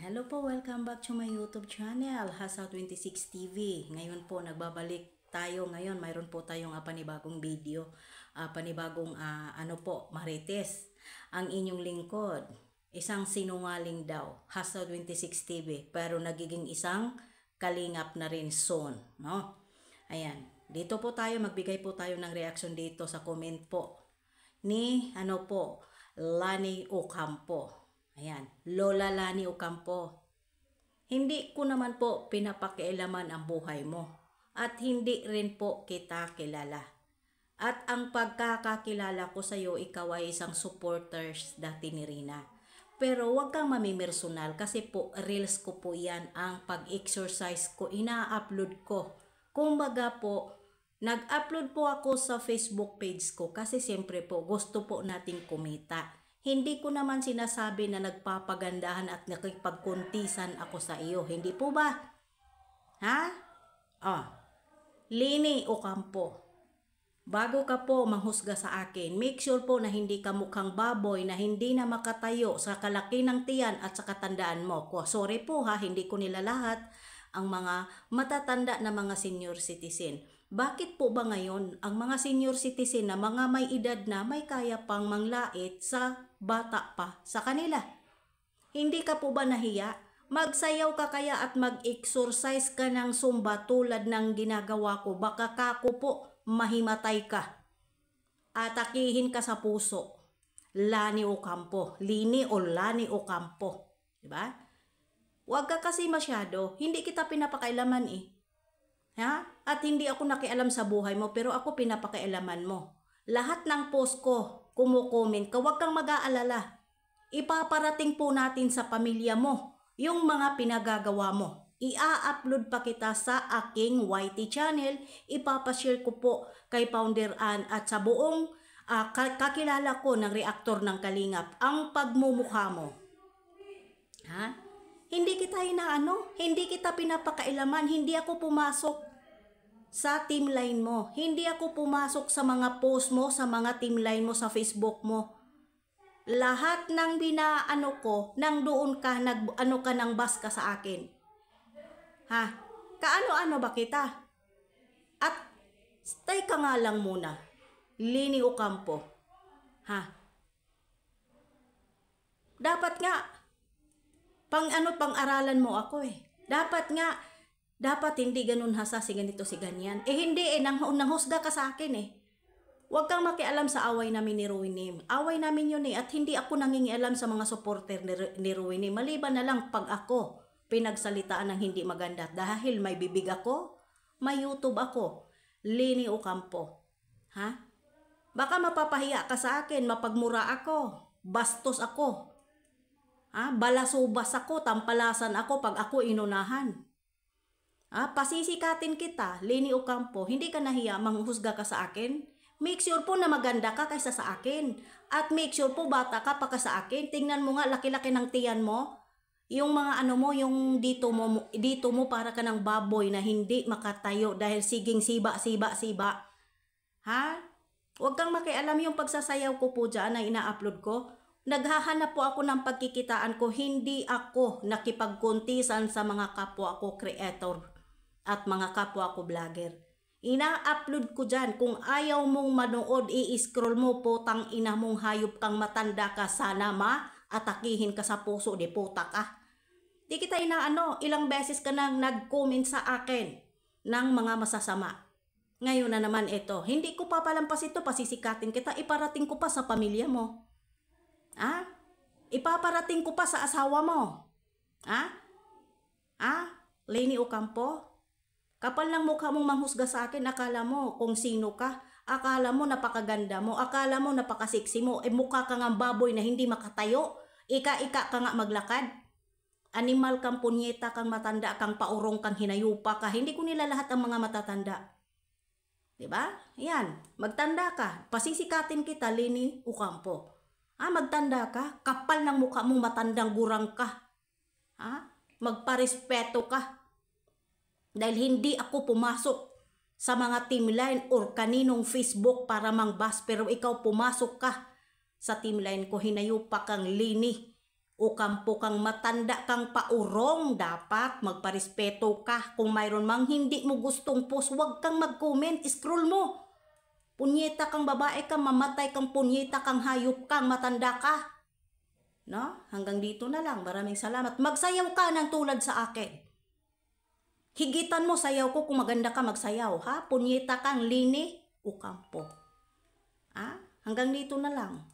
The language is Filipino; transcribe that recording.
Hello po, welcome back to my YouTube channel, Hasa26 TV. Ngayon po, nagbabalik tayo. Ngayon, mayroon po tayong panibagong video, panibagong marites. Ang inyong lingkod, isang sinungaling daw, Hasa26 TV, pero nagiging isang kalingap na rin soon, no? Ayan, dito po tayo, magbigay po tayo ng reaction dito sa comment po ni, Lani Ocampo. Ayan, Lola Lani Ocampo. Hindi ko naman po pinapakialaman ang buhay mo at hindi rin po kita kilala. At ang pagkakakilala ko sa iyo, ikaw ay isang supporters dati ni Rina. Pero huwag kang mamimersonal kasi po reels ko po yan, ang pag-exercise ko, ina-upload ko. Kumbaga po, nag-upload po ako sa Facebook page ko kasi siyempre po gusto po nating kumita. Hindi ko naman sinasabi na nagpapagandahan at nakipagkuntisan ako sa iyo. Hindi po ba? Ha? Lini Ocampo. Bago ka po manghusga sa akin, make sure po na hindi ka mukhang baboy na hindi na makatayo sa kalaki ng tiyan at sa katandaan mo. Sorry po ha, hindi ko nila lahat ang mga matatanda na mga senior citizen. Bakit po ba ngayon ang mga senior citizen na mga may edad na may kaya pang manglait sa bata pa sa kanila? Hindi ka po ba nahiya? Magsayaw ka kaya at mag-exercise ka ng zumba tulad ng ginagawa ko. Baka kako po mahimatay ka. Atakihin ka sa puso. Lani Ocampo. Lini o Lani Ocampo. Diba? Huwag ka kasi masyado. Hindi kita pinapakailaman eh. Ha? At hindi ako nakialam sa buhay mo, pero ako pinapakialaman mo. Lahat ng post ko, kumukomment ka, huwag kang mag-aalala. Ipaparating po natin sa pamilya mo yung mga pinagagawa mo. Ia-upload pa kita sa aking YT channel. Ipapashare ko po kay Founder Ann at sa buong kakilala ko ng reaktor ng Kalingap ang pagmumukha mo. Ha? Hindi kita hindi kita pinapakailaman, hindi ako pumasok sa timeline mo. Hindi ako pumasok sa mga post mo, sa mga timeline mo sa Facebook mo. Lahat ng binaano ko, nang doon ka, ka nang bas ka sa akin. Ha? Kaano-ano ba kita? At stay ka nga lang muna. Lini Ocampo. Ha? Dapat nga, pang-aralan mo ako eh. Dapat hindi ganun hasa, si ganito, si ganyan. Hindi nanghusga ka sa akin eh. Huwag kang makialam sa away namin ni Ruinim. Away namin yun eh, at hindi ako nangingialam sa mga supporter ni Ruinim. Maliban na lang pag ako pinagsalitaan ng hindi maganda. Dahil may bibig ako, may YouTube ako. Lini Ocampo. Ha? Baka mapapahiya ka sa akin, mapagmura ako, bastos ako. Balasubas ako, tampalasan ako pag ako inunahan. Pasisikatin kita, Lini Ocampo, hindi ka nahiya manghusga ka sa akin? Make sure po na maganda ka kaysa sa akin. At make sure po bata ka pa ka sa akin. Tingnan mo nga, laki-laki ng tiyan mo. Yung mga yung dito mo para ka ng baboy na hindi makatayo dahil siging siba. Ha? Huwag kang makialam yung pagsasayaw ko po dyan na ina-upload ko. Naghahanap po ako ng pagkikitaan ko, hindi ako nakipagkuntisan sa mga kapwa ko creator at mga kapwa ko vlogger. Ina-upload ko dyan. Kung ayaw mong manood, i-scroll mo, putang ina mong hayop kang matanda ka, sana atakihin ka sa puso, di puta ka. Di kita ilang beses ka nang nag-comment sa akin ng mga masasama. Ngayon na naman ito, hindi ko papalampas ito, pasisikatin kita, iparating ko pa sa pamilya mo. Ipaparating ko pa sa asawa mo. Lini Ocampo? Kapal ng mukha mong manghusga sa akin, akala mo kung sino ka. Akala mo napakaganda mo. Akala mo napakasexy mo. Mukha ka nga baboy na hindi makatayo. Ika-ika ka nga maglakad. Animal kang punyeta, kang matanda, kang paurong, kang hinayupa ka. Hindi ko nila lahat ang mga matatanda. Diba? Yan. Magtanda ka. Pasisikatin kita, Lini Ocampo. Magtanda ka? Kapal ng mukha mo, matandang gurang ka. Magparespeto ka. Dahil hindi ako pumasok sa mga timeline or kaninong Facebook para mangbas. Pero ikaw pumasok ka sa timeline ko, hinayupa kang Lini. Ukampo kang matanda kang paurong, dapat magparespeto ka. Kung mayroon mang hindi mo gustong post, huwag kang mag-comment, scroll mo. Punyeta kang babae ka, mamatay kang punyeta kang hayop kang matanda ka. No? Hanggang dito na lang. Maraming salamat. Magsayaw ka ng tulad sa akin. Higitan mo sayaw ko kung maganda ka magsayaw, ha? Punyeta kang lini, ukampo. Ha? Hanggang dito na lang.